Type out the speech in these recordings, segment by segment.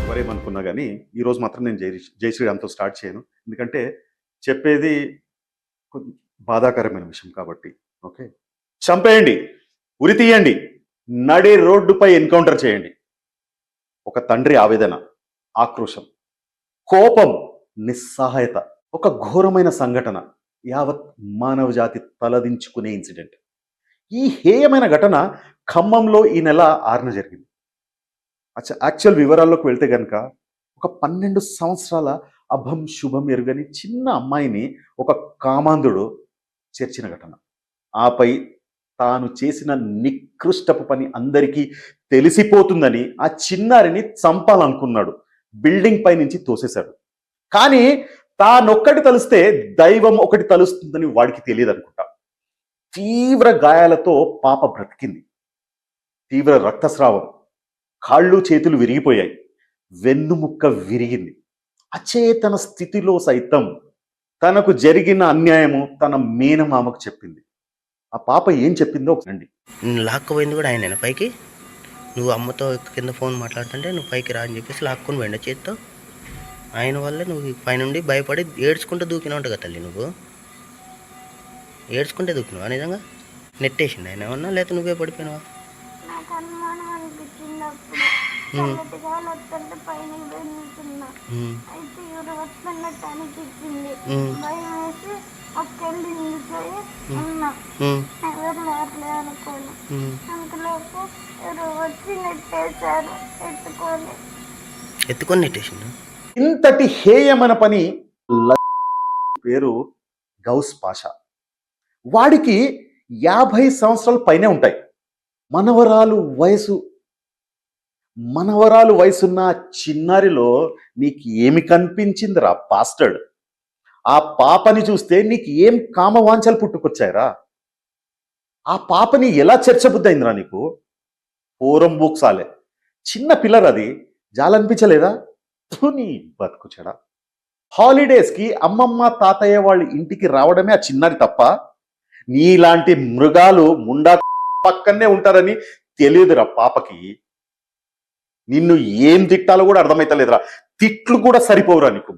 ఎవరేమనుకున్నా కానీ ఈరోజు మాత్రం నేను జై శ్రీరామ్తో స్టార్ట్ చేయను. ఎందుకంటే చెప్పేది బాధాకరమైన విషయం కాబట్టి. ఓకే, చంపేయండి, ఉరి తీయండి, నడి రోడ్డుపై ఎన్కౌంటర్ చేయండి. ఒక తండ్రి ఆవేదన, ఆక్రోశం, కోపం, నిస్సహాయత, ఒక ఘోరమైన సంఘటన, యావత్ మానవ జాతి తలదించుకునే ఇన్సిడెంట్. ఈ హేయమైన ఘటన ఖమ్మంలో ఈ నెల 6న జరిగింది. యాక్చువల్ వివరాల్లోకి వెళ్తే కనుక ఒక 12 సంవత్సరాల అభం శుభం ఎరుగని చిన్న అమ్మాయిని ఒక కామాంధుడు చేర్చిన ఘటన. ఆపై తాను చేసిన నికృష్టపు పని అందరికీ తెలిసిపోతుందని ఆ చిన్నారిని చంపాలనుకున్నాడు. బిల్డింగ్ పై నుంచి తోసేశాడు. కానీ తానొక్కటి తలిస్తే దైవం ఒకటి తలుస్తుందని వాడికి తెలియదు అనుకుంటా. తీవ్ర గాయాలతో పాప బ్రతికింది. తీవ్ర రక్తస్రావం, కాళ్ళు చేతులు విరిగిపోయాయి, వెన్నుముక్క విరిగింది. అచేతన స్థితిలో సైతం తనకు జరిగిన అన్యాయము తన మేనమామకు చెప్పింది. ఆ పాప ఏం చెప్పిందో ఒకసారి. లాక్కపోయింది కూడా ఆయన పైకి. నువ్వు అమ్మతో కింద ఫోన్ మాట్లాడుతుంటే నువ్వు పైకి రా అని చెప్పేసి లాక్కొని వెంట చేత్తో. ఆయన వల్ల నువ్వు పైనుండి భయపడి ఏడ్చుకుంటూ దూకినావు కదా తల్లి. నువ్వు ఏడ్చుకుంటే దూకినావా నిజంగా? నెట్టేసింది ఆయన ఏమన్నా, లేకపోతే నువ్వే పడిపోయినావా? ఎత్తుకొని నెట్టేసిండు. ఇంతటి హేయమైన పని పేరు గౌస్ పాషా. వాడికి 50 సంవత్సరాల పైనే ఉంటాయి. మనవరాలు వయసున్న చిన్నారిలో నీకు ఏమి కనిపించిందిరా పాస్టర్డ్? ఆ పాపని చూస్తే నీకు ఏం కామవాంఛలు పుట్టుకొచ్చాయిరా? ఆ పాపని ఎలా చర్చబుద్ధి అయిందిరా నీకు? పూరం బూక్సాలే, చిన్న పిల్లరది, జాలనిపించలేదా? నీ బతుకుచడా. హాలిడేస్కి అమ్మమ్మ తాతయ్య వాళ్ళ ఇంటికి రావడమే ఆ చిన్నారి తప్ప నీలాంటి మృగాలు ముండా పక్కనే ఉంటారని తెలియదురా పాపకి. నిన్ను ఏం తిట్టాలో కూడా అర్థమైతలేదురా. తిట్లు కూడా సరిపోవురా నీకు.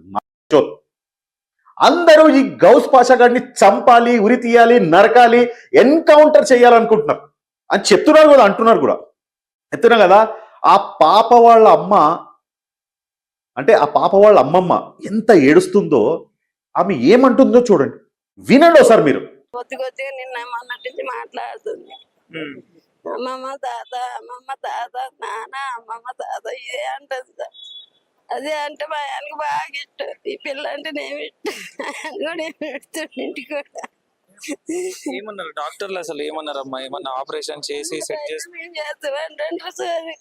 అందరూ ఈ గౌస్ పాషా గారిని చంపాలి, ఉరి తీయాలి, నరకాలి, ఎన్కౌంటర్ చేయాలనుకుంటున్నారు అని చెప్తున్నారు కదా, అంటున్నారు కూడా. చెప్తున్నా కదా. ఆ పాప వాళ్ళ అమ్మ అంటే ఆ పాప వాళ్ళ అమ్మమ్మ ఎంత ఏడుస్తుందో, ఆమె ఏమంటుందో చూడండి, వినండి ఒకసారి మీరు. కొద్దిగా నిన్న మొన్నటి మాట్లాడుతుంది. అమ్మమ్మ తాత, అమ్మమ్మ తాత, నాన్న, అమ్మమ్మ తాత, ఇదే అంటది సార్. అదే అంటే మా ఆయనకి బాగా ఇష్టం. ఈ పిల్ల అంటే నేను ఇంటికి కూడా. ఏమన్నారు డాక్టర్లు? అసలు ఏమన్నారమ్మా? ఏమన్నా ఆపరేషన్ చేసి సెట్ చేసి చేస్తామంటారు సార్.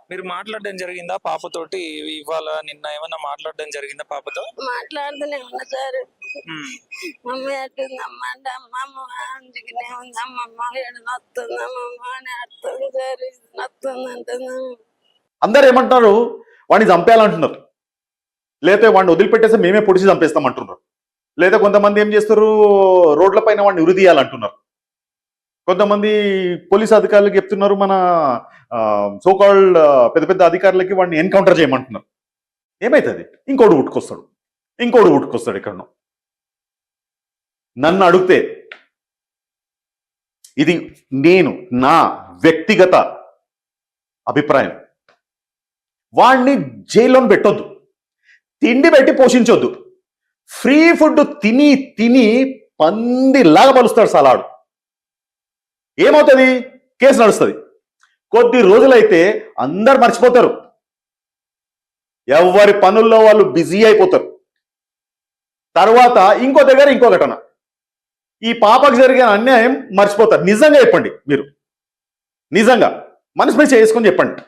మీరు మాట్లాడడం జరిగిందా పాపతోటి? ఇవాళ నిన్న ఏమన్నా మాట్లాడడం జరిగిందా పాపతో? మాట్లాడుతూనే ఉన్నా సార్. మమ్మీ అట్టుంది అమ్మ అంటే అమ్మమ్మ అందుకనే ఉంది, అమ్మమ్మ ఏడు నొస్తుంది, అమ్మమ్మ అని అడుతుంది సార్. నొస్తుంది అంటున్నా. అందరు ఏమంటున్నారు? వాడిని చంపేయాలంటున్నారు, లేకపోతే వాడిని వదిలిపెట్టేసి మేమే పొడిచి చంపేస్తాం అంటున్నారు. లేదా కొంతమంది ఏం చేస్తారు, రోడ్ల పైన వాడిని ఉరి తీయాలంటున్నారు. కొంతమంది పోలీస్ అధికారులకు చెప్తున్నారు, మన సోకాల్డ్ పెద్ద పెద్ద అధికారులకి వాడిని ఎన్కౌంటర్ చేయమంటున్నారు. ఏమవుతుంది? ఇంకోటి ఉట్టుకొస్తాడు ఎక్కడనో. నన్ను అడిగితే ఇది నా వ్యక్తిగత అభిప్రాయం. వాడిని జైల్లో పెట్టొద్దు, తిండి పెట్టి పోషించొద్దు. ఫ్రీ ఫుడ్ తిని తిని పందిలాగా పలుస్తాడు సలాడు. ఏమవుతుంది? కేసు నడుస్తుంది. కొద్ది రోజులైతే అందరు మర్చిపోతారు, ఎవరి పనుల్లో వాళ్ళు బిజీ అయిపోతారు. తర్వాత ఇంకో దగ్గర ఇంకో ఘటన, ఈ పాపకు జరిగిన అన్యాయం మర్చిపోతారు. నిజంగా చెప్పండి, మీరు నిజంగా మనసు మీద చేసుకొని చెప్పండి.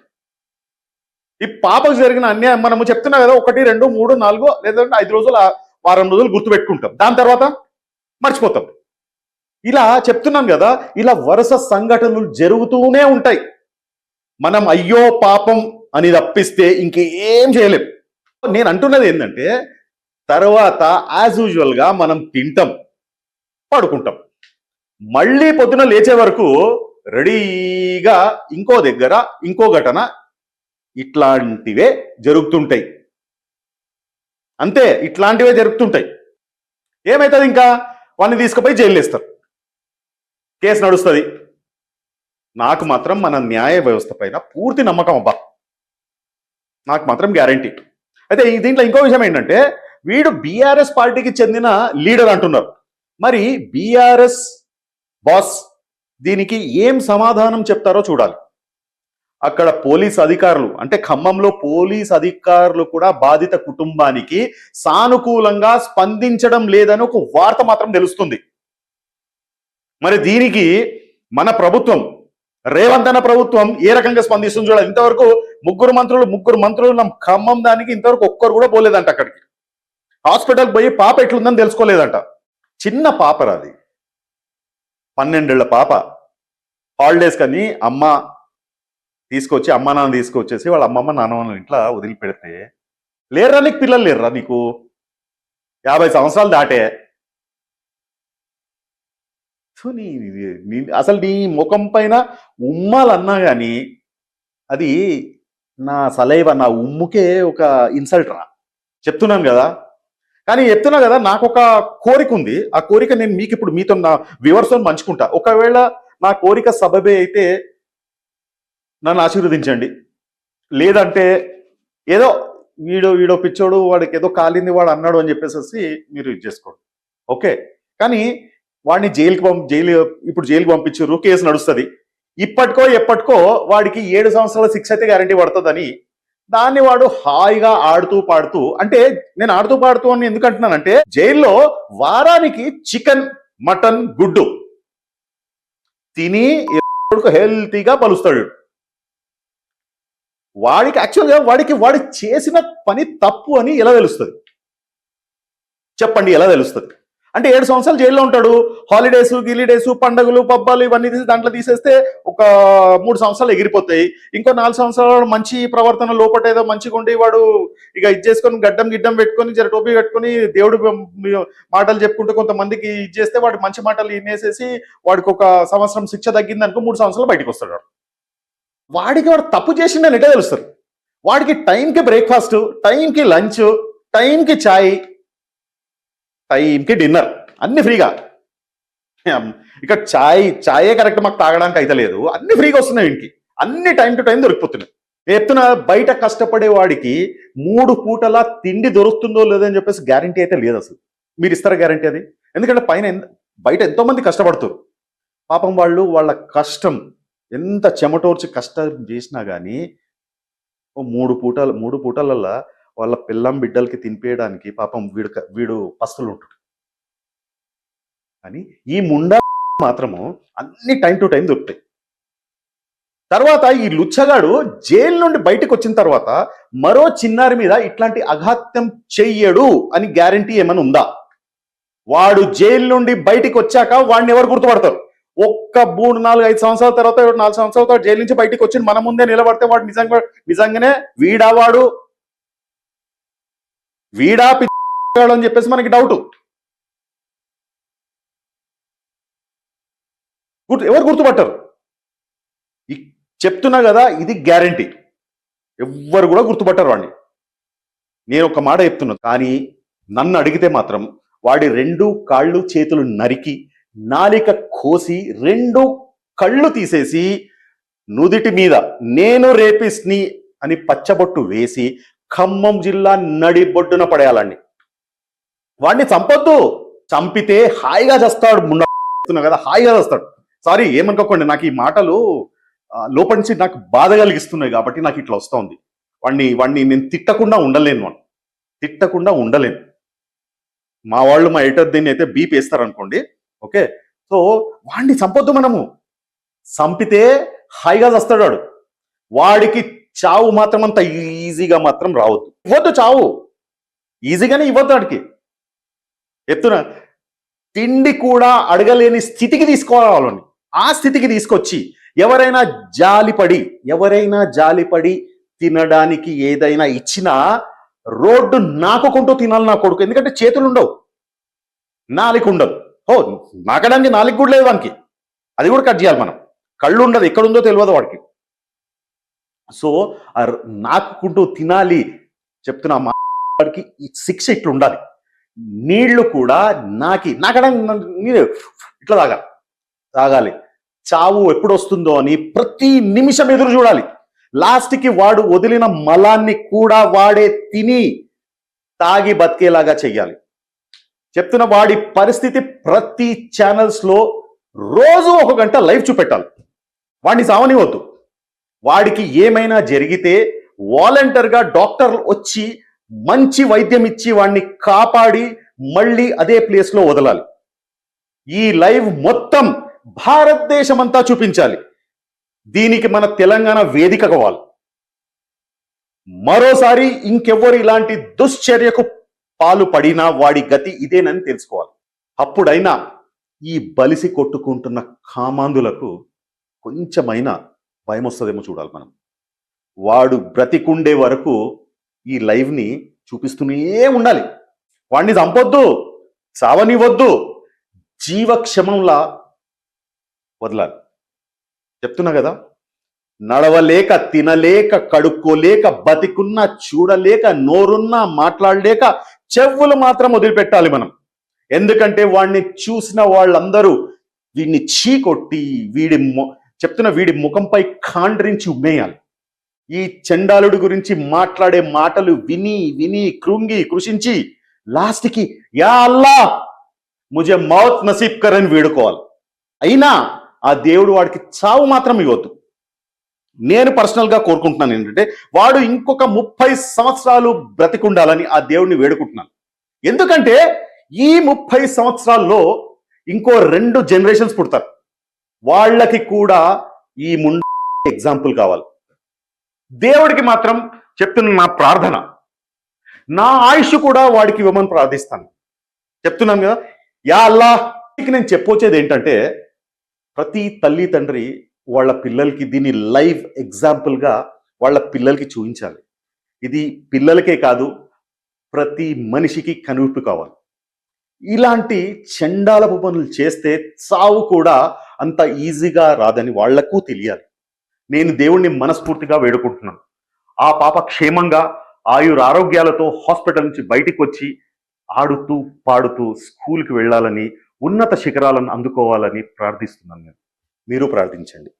ఈ పాపకు జరిగిన అన్యాయం మనము చెప్తున్నా కదా, 1, 2, 3, 4 లేదంటే 5 రోజులు, వారం రోజులు గుర్తుపెట్టుకుంటాం, దాని తర్వాత మర్చిపోతాం. ఇలా చెప్తున్నాను కదా, ఇలా వరుస సంఘటనలు జరుగుతూనే ఉంటాయి. మనం అయ్యో పాపం అని తప్పిస్తే ఇంకేం చేయలేం. నేను అంటున్నది ఏంటంటే, తర్వాత యాజ్ యూజువల్గా మనం తింటాం, పడుకుంటాం, మళ్ళీ పొద్దున లేచే వరకు రెడీగా ఇంకో దగ్గర ఇంకో ఘటన ఇట్లాంటివే జరుగుతుంటాయి. అంతే, ఇట్లాంటివే జరుగుతుంటాయి. ఏమవుతుంది ఇంకా? వాడిని తీసుకుపోయి జైలు వేస్తారు, కేసు నడుస్తుంది. నాకు మాత్రం మన న్యాయ వ్యవస్థ పైన పూర్తి నమ్మకం అబ్బా, నాకు మాత్రం గ్యారంటీ. అయితే దీంట్లో ఇంకో విషయం ఏంటంటే, వీడు బీఆర్ఎస్ పార్టీకి చెందిన లీడర్ అంటున్నారు. మరి బీఆర్ఎస్ బాస్ దీనికి ఏం సమాధానం చెప్తారో చూడాలి. అక్కడ పోలీస్ అధికారులు, అంటే ఖమ్మంలో పోలీస్ అధికారులు కూడా బాధిత కుటుంబానికి సానుకూలంగా స్పందించడం లేదని ఒక వార్త మాత్రం తెలుస్తుంది. మరి దీనికి మన ప్రభుత్వం, రేవంత్ అన్న ప్రభుత్వం ఏ రకంగా స్పందిస్తుంది చూడాలి. ఇంతవరకు ముగ్గురు మంత్రులు ఖమ్మం దానికి ఇంతవరకు ఒక్కరు కూడా పోలేదంట. అక్కడికి హాస్పిటల్కి పోయి పాప ఎట్లుందని తెలుసుకోలేదంట. చిన్న పాప రాది, 12 ఏళ్ల పాప. హాలిడేస్ కని అమ్మ నాన్న తీసుకొచ్చేసి వాళ్ళ అమ్మమ్మ నాన్నమ్మ ఇంట్లో వదిలిపెడితే, లేర్రా నీకు పిల్లలు లేర్రా? నీకు 50 సంవత్సరాలు దాటే. అసలు నీ ముఖం పైన ఉమ్మాలన్నా కానీ అది నా సలైవ, నా ఉమ్ముకే ఒక ఇన్సల్ట్ రా, చెప్తున్నాను కదా. కానీ చెప్తున్నా కదా, నాకు ఒక కోరిక ఉంది. ఆ కోరిక నేను మీకు ఇప్పుడు మీతో, నా వ్యూవర్స్తో పంచుకుంటా. ఒకవేళ నా కోరిక సబబే అయితే నన్ను ఆశీర్వదించండి. లేదంటే ఏదో వీడో పిచ్చోడు, వాడికి ఏదో కాలింది వాడు అన్నాడు అని చెప్పేసి మీరు ఇది చేసుకోండి, ఓకే. కానీ వాడిని ఇప్పుడు జైలుకి పంపించారు, కేసు నడుస్తుంది. ఇప్పటికో ఎప్పటికో వాడికి 7 సంవత్సరాల శిక్ష అయితే గ్యారంటీ పడుతుందని దాన్ని వాడు హాయిగా ఆడుతూ పాడుతూ, అంటే నేను ఆడుతూ పాడుతూ అని ఎందుకు అంటున్నానంటే, జైల్లో వారానికి చికెన్, మటన్, గుడ్డు తిని హెల్తీగా పలుస్తాడు. వాడికి యాక్చువల్గా వాడు చేసిన పని తప్పు అని ఎలా తెలుస్తుంది చెప్పండి? ఎలా తెలుస్తుంది? అంటే 7 సంవత్సరాలు జైల్లో ఉంటాడు. హాలిడేస్, గిలిడేస్, పండుగలు, పబ్బాలు ఇవన్నీ తీసి దాంట్లో తీసేస్తే ఒక 3 సంవత్సరాలు ఎగిరిపోతాయి. ఇంకో 4 సంవత్సరాలు మంచి ప్రవర్తన, లోపట ఏదో మంచిగా ఉండి వాడు ఇక ఇది చేసుకొని గిడ్డం పెట్టుకొని జర టోపీ పెట్టుకొని దేవుడు మాటలు చెప్పుకుంటూ కొంతమందికి ఇది చేస్తే వాడు మంచి మాటలు వినేసేసి వాడికి ఒక సంవత్సరం శిక్ష తగ్గింది అనుకో, 3 సంవత్సరాలు బయటకు వస్తాడు. వాడు తప్పు చేసిండని ఎట్లా తెలుస్తారు? వాడికి టైంకి బ్రేక్ఫాస్ట్, టైంకి లంచ్, టైంకి చాయ్, టైంకి డిన్నర్, అన్ని ఫ్రీగా. ఇక చాయే కరెక్ట్ మాకు తాగడానికి అయితే లేదు, అన్ని ఫ్రీగా వస్తున్నాయి వీడికి, అన్ని టైం టు టైం దొరికిపోతున్నాయి. చెప్తున్నా, బయట కష్టపడే వాడికి 3 పూటలా తిండి దొరుకుతుందో లేదని చెప్పేసి గ్యారంటీ అయితే లేదు. అసలు మీరు ఇస్తారా గ్యారంటీ అది? ఎందుకంటే బయట ఎంతో మంది కష్టపడుతారు. పాపం వాళ్ళ కష్టం ఎంత చెమటోర్చి కష్టం చేసినా కానీ 3 పూటలల్లా వాళ్ళ పిల్లం బిడ్డలకి తినిపేయడానికి పాపం వీడు పస్తులు ఉంటాడు. కానీ ఈ ముండా మాత్రము అన్ని టైం టు టైం దొరుకుతాయి. తర్వాత ఈ లుచ్చగాడు జైలు నుండి బయటకు వచ్చిన తర్వాత మరో చిన్నారి మీద ఇట్లాంటి అఘాత్యం చెయ్యడు అని గ్యారంటీ ఏమైనా ఉందా? వాడు జైలు నుండి బయటికి వచ్చాక వాడిని ఎవరు గుర్తుపడతారు? ఒక్క 3, 4, 5 సంవత్సరాల తర్వాత, 4 సంవత్సరాల తర్వాత జైలు నుంచి బయటికి వచ్చి మన ముందే నిలబడితే వాడు నిజంగానే వీడా పిచ్చాడు అని చెప్పేసి మనకి డౌట్. ఎవరు గుర్తుపట్టారు? చెప్తున్నా కదా, ఇది గ్యారంటీ. ఎవ్వరు కూడా గుర్తుపట్టారు వాడిని. నేను ఒక మాట చెప్తున్నా, కానీ నన్ను అడిగితే మాత్రం వాడి 2 కాళ్ళు చేతులు నరికి, నాలిక కోసి, 2 కళ్ళు తీసేసి, నుదిటి మీద నేను రేపిస్ని అని పచ్చబొట్టు వేసి ఖమ్మం జిల్లా నడిబొడ్డున పడేయాలండి. వాడిని చంపొద్దు, చంపితే హాయిగా చేస్తాడు. ముండా కదా, హాయిగా చేస్తాడు. సారీ ఏమనుకోకండి, నాకు ఈ మాటలు లోపల నుంచి నాకు బాధ కలిగిస్తున్నాయి కాబట్టి నాకు ఇట్లా వస్తుంది. వాడిని నేను తిట్టకుండా ఉండలేను. మా వాళ్ళు, మా ఎడిటర్ దీన్ని అయితే బీప్ వేస్తారనుకోండి, ఓకే. సో వాడిని చంపొద్దు. మనము చంపితే హాయిగా చస్తాడు వాడు. వాడికి చావు మాత్రం అంత ఈజీగా మాత్రం రావద్దు, ఇవ్వద్దు. చావు ఈజీగానే ఇవ్వద్దు వాడికి. చెప్తున్నా, తిండి కూడా అడగలేని స్థితికి తీసుకోవాలని, ఆ స్థితికి తీసుకొచ్చి ఎవరైనా జాలిపడి తినడానికి ఏదైనా ఇచ్చినా రోడ్డు నాకుకుంటూ తినాలి నా కొడుకు. ఎందుకంటే చేతులు ఉండవు, నాలిక ఉండదు. నాకడానికి నాలిక కూడా లేదు వానికి, అది కూడా కట్ చేయాలి మనం. కళ్ళు ఉండదు, ఎక్కడుందో తెలియదు వాడికి. సో నాకుంటూ తినాలి చెప్తున్నా మా వాడికి ఈ శిక్ష ఇట్లా ఉండాలి. నీళ్లు కూడా నాకడ మీరు ఇట్లా తాగాలి. చావు ఎప్పుడు వస్తుందో అని ప్రతి నిమిషం ఎదురు చూడాలి. లాస్ట్కి వాడు వదిలిన మలాన్ని కూడా వాడే తిని తాగి బతికేలాగా చెయ్యాలి. చెప్తున్న వాడి పరిస్థితి ప్రతి ఛానల్స్ లో రోజు 1 గంట లైవ్ చూపెట్టాలి. వాడిని సావనివద్దు. వాడికి ఏమైనా జరిగితే వాలంటీర్గా డాక్టర్లు వచ్చి మంచి వైద్యం ఇచ్చి వాడిని కాపాడి మళ్ళీ అదే ప్లేస్ లో వదలాలి. ఈ లైవ్ మొత్తం భారతదేశం అంతా చూపించాలి. దీనికి మన తెలంగాణ వేదిక కావాలి. మరోసారి ఇంకెవ్వరు ఇలాంటి దుశ్చర్యకు పాలు పడినా వాడి గతి ఇదేనని తెలుసుకోవాలి. అప్పుడైనా ఈ బలిసి కొట్టుకుంటున్న కామాంధులకు కొంచెమైనా భయం వస్తుందేమో చూడాలి మనం. వాడు బ్రతికుండే వరకు ఈ లైవ్ని చూపిస్తూనే ఉండాలి. వాడిని చంపొద్దు, చావనివద్దు, జీవక్షమంలా వదలాలి. చెప్తున్నా కదా, నడవలేక, తినలేక, కడుక్కోలేక, బతికున్నా చూడలేక, నోరున్నా మాట్లాడలేక చెవులు మాత్రం వదిలిపెట్టాలి మనం. ఎందుకంటే వాడిని చూసిన వాళ్ళందరూ వీడిని చీకొట్టి వీడి ముఖంపై కాండ్రించి ఉమ్మేయాలి. ఈ చండాలుడి గురించి మాట్లాడే మాటలు విని విని కృషించి లాస్ట్కి యా అల్లా ముజే మౌత్ నసీబ్ కర్ అని వేడుకోవాలి. అయినా ఆ దేవుడు వాడికి చావు మాత్రం ఇవ్వద్దు. నేను పర్సనల్గా కోరుకుంటున్నాను ఏంటంటే వాడు ఇంకొక 30 సంవత్సరాలు బ్రతికుండాలని ఆ దేవుడిని వేడుకుంటున్నాను. ఎందుకంటే ఈ 30 సంవత్సరాల్లో ఇంకో 2 జనరేషన్స్ పుడతారు. వాళ్ళకి కూడా ఈ ఎగ్జాంపుల్ కావాలి. దేవుడికి మాత్రం చెప్తున్న నా ప్రార్థన, నా ఆయుష్ కూడా వాడికి ఇవ్వమని ప్రార్థిస్తాను. చెప్తున్నాను కదా, యా అల్లా. నేను చెప్పొచ్చేది ఏంటంటే ప్రతి తల్లి తండ్రి వాళ్ళ పిల్లలకి దీన్ని లైవ్ ఎగ్జాంపుల్గా వాళ్ళ పిల్లలకి చూపించాలి. ఇది పిల్లలకే కాదు, ప్రతి మనిషికి కనువిప్పు కావాలి. ఇలాంటి చండాలపు పనులు చేస్తే చావు కూడా అంత ఈజీగా రాదని వాళ్లకు తెలియాలి. నేను దేవుణ్ణి మనస్ఫూర్తిగా వేడుకుంటున్నాను. ఆ పాప క్షేమంగా ఆయురారోగ్యాలతో హాస్పిటల్ నుంచి బయటికి వచ్చి ఆడుతూ పాడుతూ స్కూల్కి వెళ్ళాలని, ఉన్నత శిఖరాలను అందుకోవాలని ప్రార్థిస్తున్నాను. మీరు ప్రార్థించండి.